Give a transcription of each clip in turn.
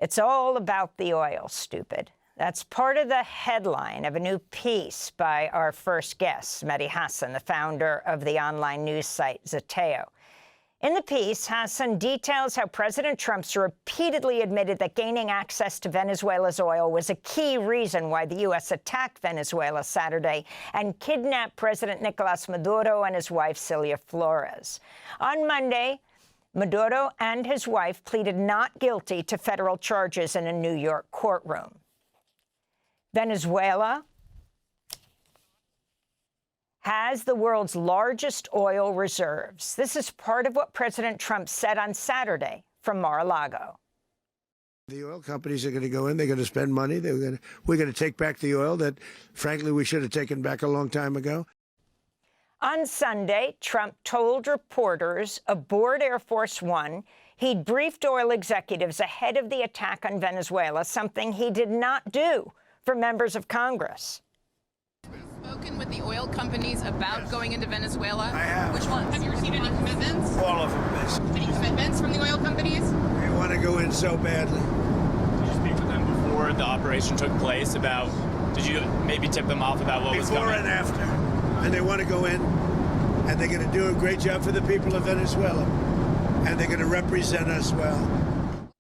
It's all about the oil, stupid. That's part of the headline of a new piece by our first guest, Mehdi Hasan, the founder of the online news site Zeteo. In the piece, Hassan details how President Trump's repeatedly admitted that gaining access to Venezuela's oil was a key reason why the U.S. attacked Venezuela Saturday and kidnapped President Nicolas Maduro and his wife, Celia Flores. On Monday, Maduro and his wife pleaded not guilty to federal charges in a New York courtroom. Venezuela has the world's largest oil reserves. This is part of what President Trump said on Saturday from Mar-a-Lago. The oil companies are going to go in, they're going to spend money, we're going to take back the oil that, frankly, we should have taken back a long time ago. On Sunday, Trump told reporters aboard Air Force One he'd briefed oil executives ahead of the attack on Venezuela, something he did not do for members of Congress. Spoken with the oil companies about going into Venezuela? I have. Which ones? Have you received any commitments? All of them, miss. Any commitments from the oil companies? They want to go in so badly. Did you speak with them before the operation took place about, did you maybe tip them off about what was coming? Before and after. And they want to go in, and they're going to do a great job for the people of Venezuela. And they're going to represent us well.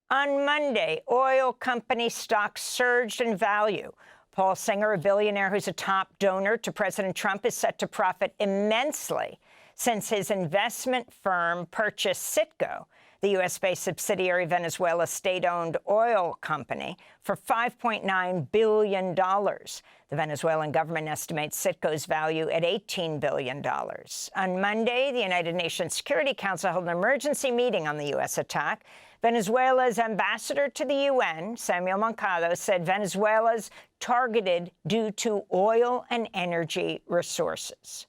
On Monday, oil company stocks surged in value. Paul Singer, a billionaire who's a top donor to President Trump, is set to profit immensely since his investment firm purchased Citgo, the U.S.-based subsidiary Venezuela's state-owned oil company, for $5.9 billion. The Venezuelan government estimates Citgo's value at $18 billion. On Monday, the United Nations Security Council held an emergency meeting on the U.S. attack. Venezuela's ambassador to the UN, Samuel Moncada, said Venezuela's targeted due to oil and energy resources.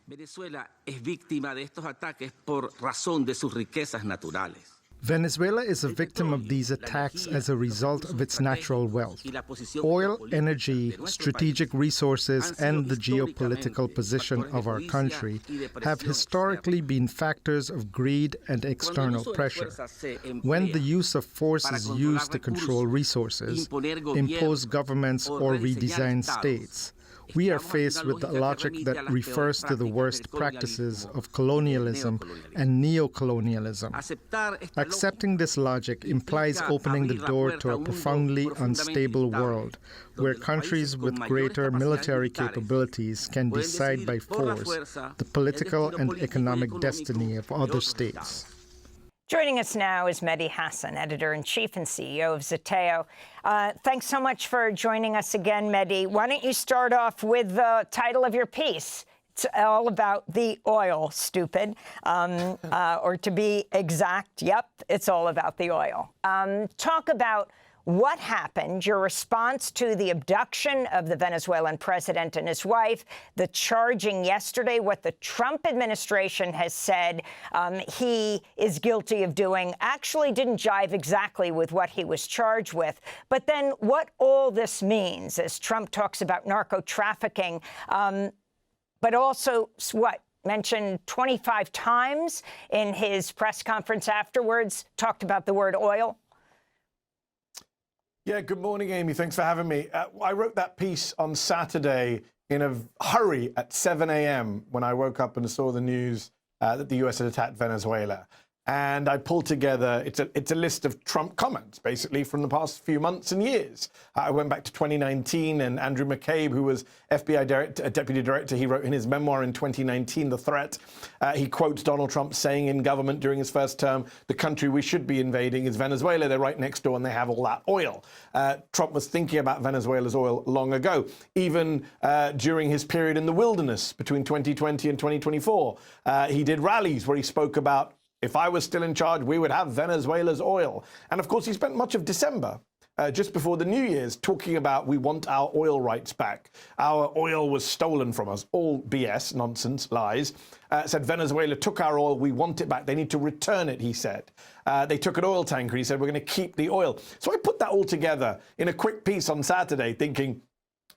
Venezuela es víctima de estos ataques por razón de sus riquezas naturales. Venezuela is a victim of these attacks as a result of its natural wealth. Oil, energy, strategic resources, and the geopolitical position of our country have historically been factors of greed and external pressure. When the use of force is used to control resources, impose governments, or redesign states, we are faced with the logic that refers to the worst practices of colonialism and neocolonialism. Accepting this logic implies opening the door to a profoundly unstable world, where countries with greater military capabilities can decide by force the political and economic destiny of other states. Joining us now is Mehdi Hasan, editor-in-chief and CEO of Zeteo. Thanks so much for joining us again, Mehdi. Why don't you start off with the title of your piece? It's all about the oil, stupid. Or to be exact, yep, it's all about the oil. Talk about what happened, your response to the abduction of the Venezuelan president and his wife, the charging yesterday, what the Trump administration has said he is guilty of doing, actually didn't jive exactly with what he was charged with. But then what all this means as Trump talks about narco-trafficking, but also, what, mentioned 25 times in his press conference afterwards, talked about the word oil. Yeah, good morning, Amy. Thanks for having me. I wrote that piece on Saturday in a hurry at 7 a.m. when I woke up and saw the news that the U.S. had attacked Venezuela. And I pulled together, it's a list of Trump comments, basically, from the past few months and years. I went back to 2019, and Andrew McCabe, who was FBI deputy director, he wrote in his memoir in 2019, The Threat. He quotes Donald Trump saying in government during his first term, the country we should be invading is Venezuela. They're right next door, and they have all that oil. Trump was thinking about Venezuela's oil long ago, even during his period in the wilderness between 2020 and 2024. He did rallies where he spoke about, if I was still in charge, we would have Venezuela's oil. And of course, he spent much of December, just before the New Year's, talking about we want our oil rights back. Our oil was stolen from us. All BS, nonsense, lies. Said Venezuela took our oil. We want it back. They need to return it, he said. They took an oil tanker. He said, we're going to keep the oil. So I put that all together in a quick piece on Saturday, thinking,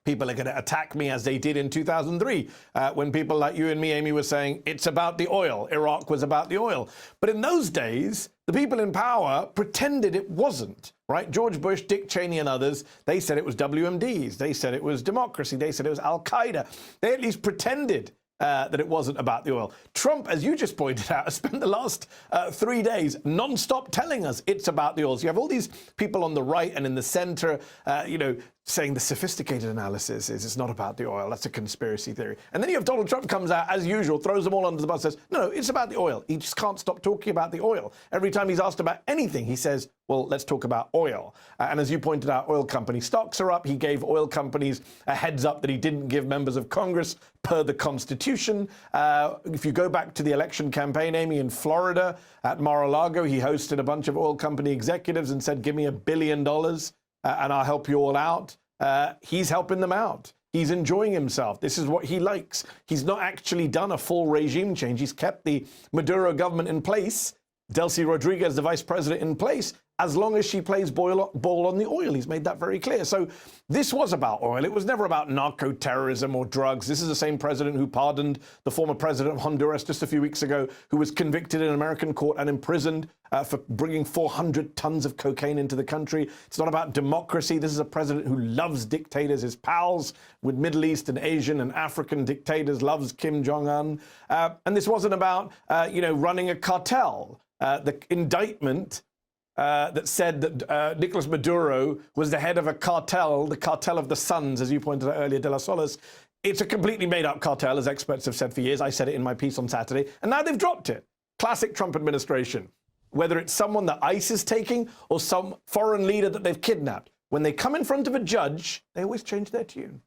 People are going to attack me as they did in 2003, when people like you and me, Amy, were saying it's about the oil. Iraq was about the oil. But in those days, the people in power pretended it wasn't, right? George Bush, Dick Cheney, and others, they said it was WMDs. They said it was democracy. They said it was al-Qaeda. They at least pretended that it wasn't about the oil. Trump, as you just pointed out, has spent the last 3 days non-stop telling us it's about the oil. So you have all these people on the right and in the center, saying the sophisticated analysis is it's not about the oil. That's a conspiracy theory. And then you have Donald Trump comes out, as usual, throws them all under the bus, says, no, it's about the oil. He just can't stop talking about the oil. Every time he's asked about anything, he says, well, let's talk about oil. And as you pointed out, oil company stocks are up. He gave oil companies a heads up that he didn't give members of Congress per the Constitution. If you go back to the election campaign, Amy, in Florida at Mar-a-Lago, he hosted a bunch of oil company executives and said, give me $1 billion and I'll help you all out. He's helping them out. He's enjoying himself. This is what he likes. He's not actually done a full regime change. He's kept the Maduro government in place, Delcy Rodriguez, the vice president, in place, as long as she plays ball on the oil. He's made that very clear. So this was about oil. It was never about narco-terrorism or drugs. This is the same president who pardoned the former president of Honduras just a few weeks ago, who was convicted in an American court and imprisoned for bringing 400 tons of cocaine into the country. It's not about democracy. This is a president who loves dictators, his pals with Middle East and Asian and African dictators, loves Kim Jong-un. And this wasn't about, running a cartel. The indictment that said that Nicolas Maduro was the head of a cartel, the cartel of the Suns, as you pointed out earlier, De La Solis. It's a completely made-up cartel, as experts have said for years. I said it in my piece on Saturday. And now they've dropped it. Classic Trump administration. Whether it's someone that ICE is taking or some foreign leader that they've kidnapped, when they come in front of a judge, they always change their tune.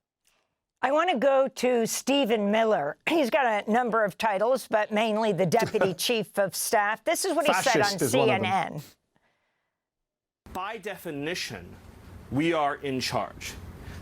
I want to go to Stephen Miller. He's got a number of titles, but mainly the Deputy Chief of Staff. This is what he said on CNN. By definition, we are in charge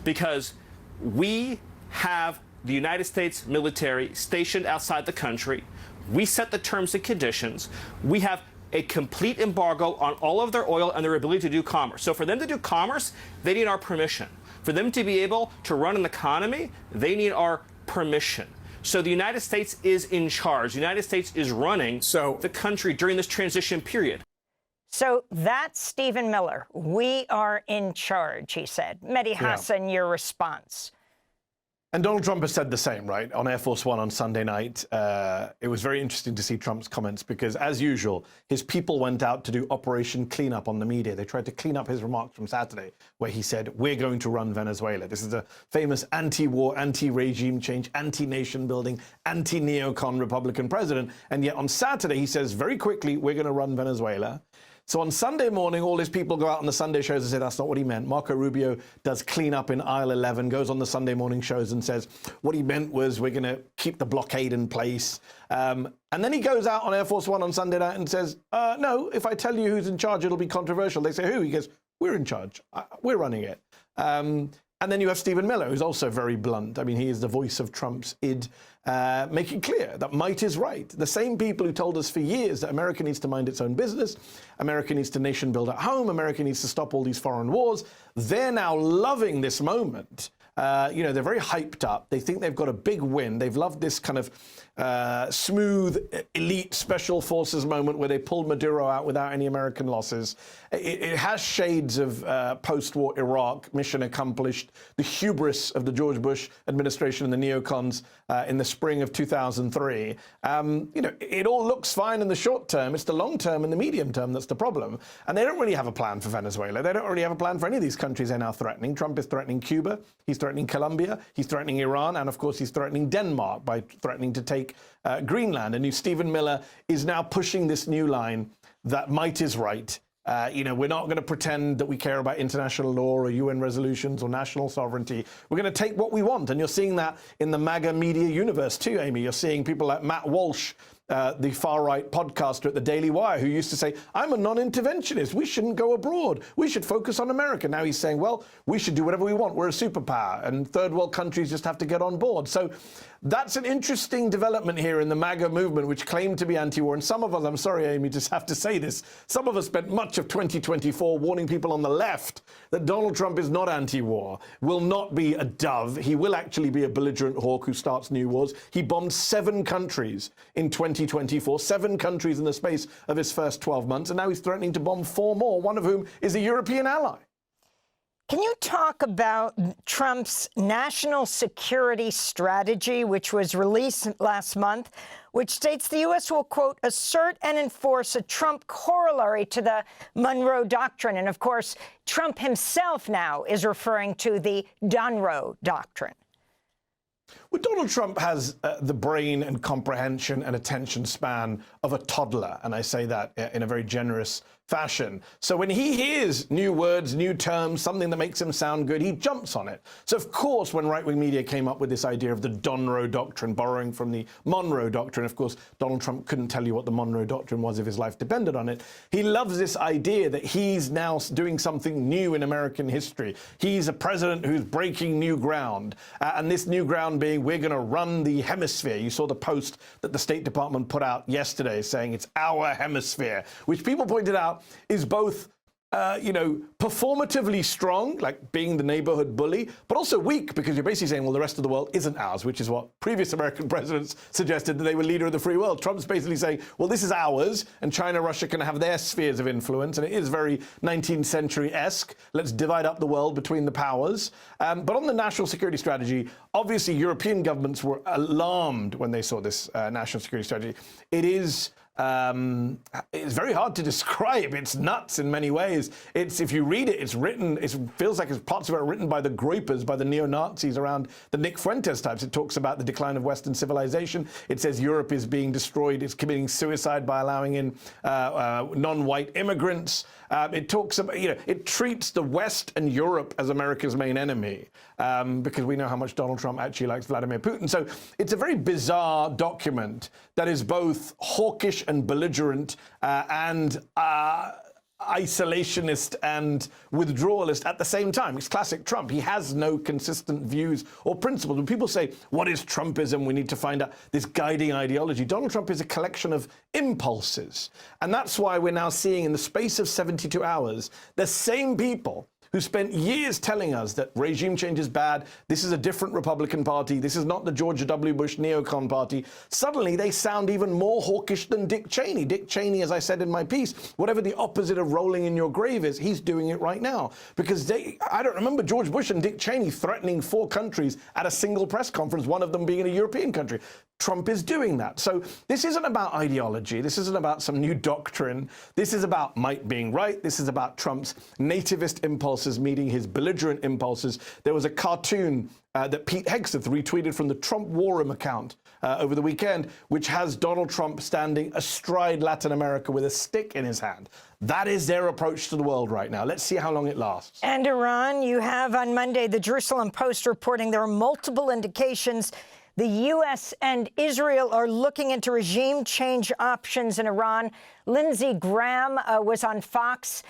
because we have the United States military stationed outside the country. We set the terms and conditions. We have a complete embargo on all of their oil and their ability to do commerce. So for them to do commerce, they need our permission. For them to be able to run an economy, they need our permission. So the United States is in charge. The United States is running the country during this transition period. So that's Stephen Miller. We are in charge, he said. Mehdi Hasan, your response. And Donald Trump has said the same, right? On Air Force One on Sunday night, it was very interesting to see Trump's comments because, as usual, his people went out to do Operation Cleanup on the media. They tried to clean up his remarks from Saturday, where he said, we're going to run Venezuela. This is a famous anti-war, anti-regime change, anti-nation building, anti-neocon Republican president. And yet on Saturday, he says very quickly, we're going to run Venezuela. So on Sunday morning, all his people go out on the Sunday shows and say that's not what he meant. Marco Rubio does clean up in aisle 11, goes on the Sunday morning shows and says what he meant was we're going to keep the blockade in place. And then he goes out on Air Force One on Sunday night and says, no, if I tell you who's in charge, it'll be controversial. They say, who? He goes, we're in charge. We're running it. And then you have Stephen Miller, who's also very blunt. I mean, he is the voice of Trump's id, making clear that might is right. The same people who told us for years that America needs to mind its own business, America needs to nation build at home, America needs to stop all these foreign wars, they're now loving this moment. They're very hyped up. They think they've got a big win. They've loved this kind of smooth, elite special forces moment where they pulled Maduro out without any American losses. It has shades of post-war Iraq, mission accomplished, the hubris of the George Bush administration and the neocons in the spring of 2003. It all looks fine in the short term. It's the long term and the medium term that's the problem. And they don't really have a plan for Venezuela. They don't really have a plan for any of these countries they're now threatening. Trump is threatening Cuba. He's threatening Colombia. He's threatening Iran. And, of course, he's threatening Denmark by threatening to take Greenland. And Stephen Miller is now pushing this new line that might is right. We're not going to pretend that we care about international law or UN resolutions or national sovereignty. We're going to take what we want. And you're seeing that in the MAGA media universe too, Amy. You're seeing people like Matt Walsh the far-right podcaster at the Daily Wire who used to say, I'm a non-interventionist. We shouldn't go abroad. We should focus on America. Now he's saying, well, we should do whatever we want. We're a superpower, and third world countries just have to get on board. So that's an interesting development here in the MAGA movement, which claimed to be anti-war. And some of us, I'm sorry, Amy, just have to say this, some of us spent much of 2024 warning people on the left that Donald Trump is not anti-war, will not be a dove. He will actually be a belligerent hawk who starts new wars. He bombed 7 countries in 2024, 7 countries in the space of his first 12 months, and now he's threatening to bomb 4 more, one of whom is a European ally. Can you talk about Trump's national security strategy, which was released last month, which states the U.S. will, quote, assert and enforce a Trump corollary to the Donroe Doctrine? And, of course, Trump himself now is referring to the Donroe Doctrine. Well, Donald Trump has the brain and comprehension and attention span of a toddler, and I say that in a very generous fashion. So when he hears new words, new terms, something that makes him sound good, he jumps on it. So of course, when right-wing media came up with this idea of the Donroe Doctrine, borrowing from the Monroe Doctrine, of course, Donald Trump couldn't tell you what the Monroe Doctrine was if his life depended on it. He loves this idea that he's now doing something new in American history. He's a president who's breaking new ground, and this new ground being, we're going to run the hemisphere. You saw the post that the State Department put out yesterday saying it's our hemisphere, which people pointed out is both, performatively strong, like being the neighborhood bully, but also weak because you're basically saying, well, the rest of the world isn't ours, which is what previous American presidents suggested, that they were leader of the free world. Trump's basically saying, well, this is ours, and China, Russia can have their spheres of influence, and it is very 19th century-esque. Let's divide up the world between the powers. But on the national security strategy, obviously European governments were alarmed when they saw this national security strategy. It's very hard to describe. It's nuts in many ways. If you read it, it's written, it feels like it's parts of it are written by the Groypers, by the neo-Nazis around the Nick Fuentes types. It talks about the decline of Western civilization. It says Europe is being destroyed. It's committing suicide by allowing in non-white immigrants. It talks about, it treats the West and Europe as America's main enemy because we know how much Donald Trump actually likes Vladimir Putin. So it's a very bizarre document that is both hawkish and belligerent and isolationist and withdrawalist at the same time. It's classic Trump. He has no consistent views or principles. When people say, what is Trumpism? We need to find out this guiding ideology. Donald Trump is a collection of impulses. And that's why we're now seeing in the space of 72 hours, the same people who spent years telling us that regime change is bad, this is a different Republican Party, this is not the George W. Bush neocon party, suddenly they sound even more hawkish than Dick Cheney. Dick Cheney, as I said in my piece, whatever the opposite of rolling in your grave is, he's doing it right now. Because I don't remember George Bush and Dick Cheney threatening 4 countries at a single press conference, one of them being in a European country. Trump is doing that. So this isn't about ideology. This isn't about some new doctrine. This is about might being right. This is about Trump's nativist impulses meeting his belligerent impulses. There was a cartoon that Pete Hegseth retweeted from the Trump War Room account over the weekend, which has Donald Trump standing astride Latin America with a stick in his hand. That is their approach to the world right now. Let's see how long it lasts. And Iran, you have on Monday the Jerusalem Post reporting there are multiple indications the U.S. and Israel are looking into regime change options in Iran. Lindsey Graham was on Fox.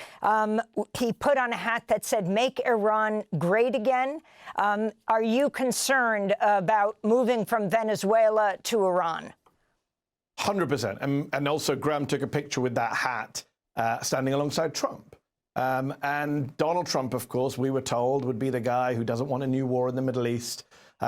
He put on a hat that said, make Iran great again. Are you concerned about moving from Venezuela to Iran? 100%. And also Graham took a picture with that hat standing alongside Trump. And Donald Trump, of course, we were told would be the guy who doesn't want a new war in the Middle East.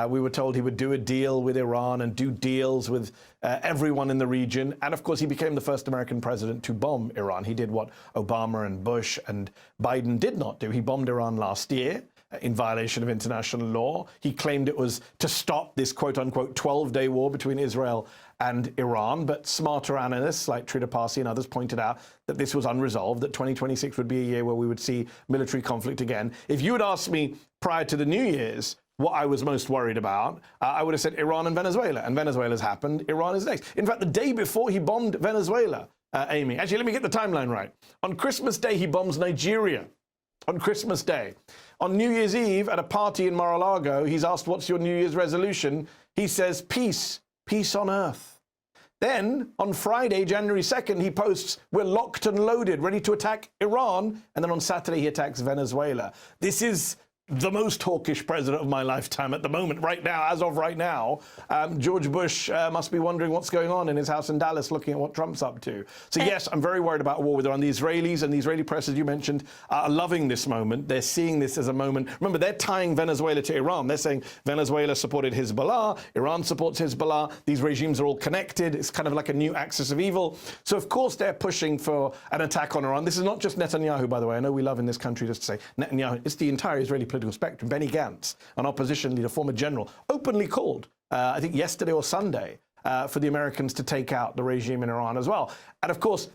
We were told he would do a deal with Iran and do deals with everyone in the region. And of course, he became the first American president to bomb Iran. He did what Obama and Bush and Biden did not do. He bombed Iran last year in violation of international law. He claimed it was to stop this quote unquote 12-day war between Israel and Iran. But smarter analysts like Trita Parsi and others pointed out that this was unresolved, that 2026 would be a year where we would see military conflict again. If you had asked me prior to the New Year's what I was most worried about, I would have said Iran and Venezuela. And Venezuela's happened. Iran is next. In fact, the day before he bombed Venezuela, Amy, actually, let me get the timeline right. On Christmas Day, he bombs Nigeria. On Christmas Day. On New Year's Eve, at a party in Mar-a-Lago, he's asked, what's your New Year's resolution? He says, peace, peace on earth. Then, on Friday, January 2nd, he posts, we're locked and loaded, ready to attack Iran. And then on Saturday, he attacks Venezuela. This is the most hawkish president of my lifetime at the moment, right now, as of right now. George Bush must be wondering what's going on in his house in Dallas, looking at what Trump's up to. So yes, I'm very worried about a war with Iran. The Israelis and the Israeli press, as you mentioned, are loving this moment. They're seeing this as a moment. Remember, they're tying Venezuela to Iran. They're saying Venezuela supported Hezbollah, Iran supports Hezbollah. These regimes are all connected. It's kind of like a new axis of evil. So of course they're pushing for an attack on Iran. This is not just Netanyahu, by the way. I know we love in this country just to say Netanyahu. It's the entire Israeli political spectrum. Benny Gantz, an opposition leader, former general, openly called, I think yesterday or Sunday, for the Americans to take out the regime in Iran as well. And of course,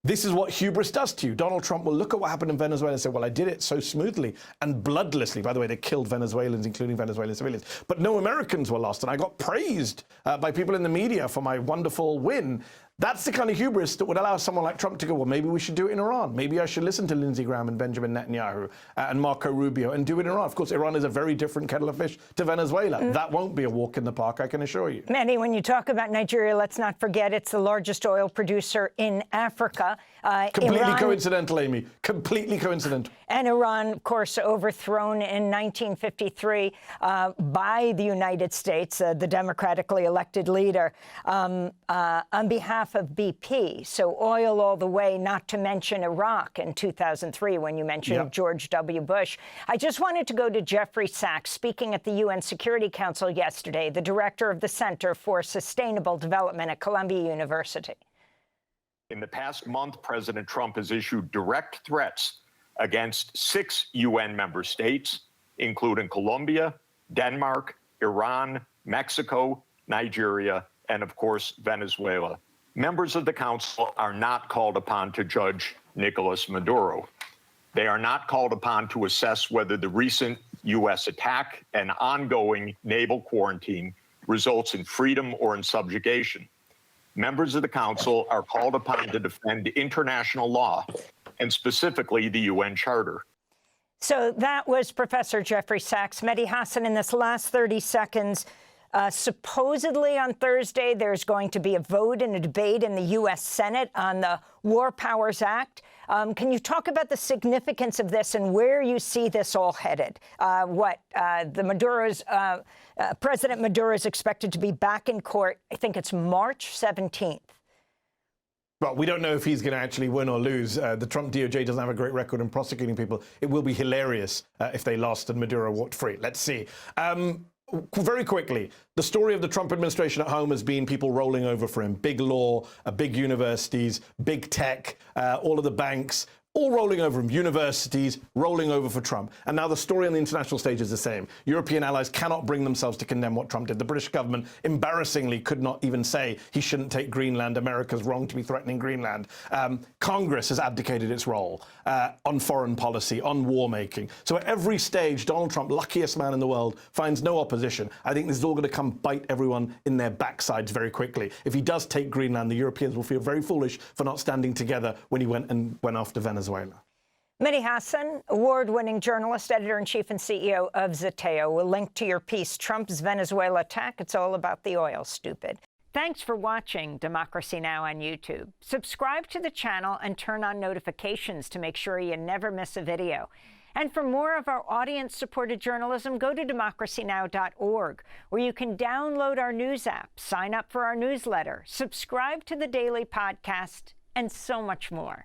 this is what hubris does to you. Donald Trump will look at what happened in Venezuela and say, well, I did it so smoothly and bloodlessly. By the way, they killed Venezuelans, including Venezuelan civilians. But no Americans were lost. And I got praised by people in the media for my wonderful win. That's the kind of hubris that would allow someone like Trump to go, well, maybe we should do it in Iran. Maybe I should listen to Lindsey Graham and Benjamin Netanyahu and Marco Rubio and do it in Iran. Of course, Iran is a very different kettle of fish to Venezuela. That won't be a walk in the park, I can assure you. Mehdi, when you talk about Nigeria, let's not forget it's the largest oil producer in Africa. Completely Iran, coincidental, Amy. Completely coincidental. And Iran, of course, overthrown in 1953 by the United States, the democratically elected leader, on behalf of BP. So oil all the way, not to mention Iraq in 2003, when you mentioned George W. Bush. I just wanted to go to Jeffrey Sachs, speaking at the UN Security Council yesterday, the director of the Center for Sustainable Development at Columbia University. In the past month, President Trump has issued direct threats against 6 UN member states, including Colombia, Denmark, Iran, Mexico, Nigeria, and of course, Venezuela. Members of the Council are not called upon to judge Nicolas Maduro. They are not called upon to assess whether the recent U.S. attack and ongoing naval quarantine results in freedom or in subjugation. Members of the Council are called upon to defend international law, and specifically the UN Charter. So that was Professor Jeffrey Sachs. Mehdi Hasan, in this last 30 seconds, supposedly on Thursday, there's going to be a vote and a debate in the U.S. Senate on the War Powers Act. Can you talk about the significance of this and where you see this all headed? President Maduro is expected to be back in court, I think it's March 17th. Well, we don't know if he's going to actually win or lose. The Trump DOJ doesn't have a great record in prosecuting people. It will be hilarious if they lost and Maduro walked free. Let's see. Very quickly, the story of the Trump administration at home has been people rolling over for him. Big law, big universities, big tech, all of the banks, all rolling over him. Universities rolling over for Trump. And now the story on the international stage is the same. European allies cannot bring themselves to condemn what Trump did. The British government, embarrassingly, could not even say he shouldn't take Greenland. America's wrong to be threatening Greenland. Congress has abdicated its role on foreign policy, on war making. So at every stage, Donald Trump, luckiest man in the world, finds no opposition. I think this is all going to come bite everyone in their backsides very quickly. If he does take Greenland, the Europeans will feel very foolish for not standing together when he went after Venezuela. Mehdi Hasan, award-winning journalist, editor-in-chief and CEO of Zeteo. We'll link to your piece, Trump's Venezuela Attack. It's all about the oil, stupid. Thanks for watching Democracy Now! On YouTube. Subscribe to the channel and turn on notifications to make sure you never miss a video. And for more of our audience-supported journalism, go to democracynow.org, where you can download our news app, sign up for our newsletter, subscribe to the daily podcast, and so much more.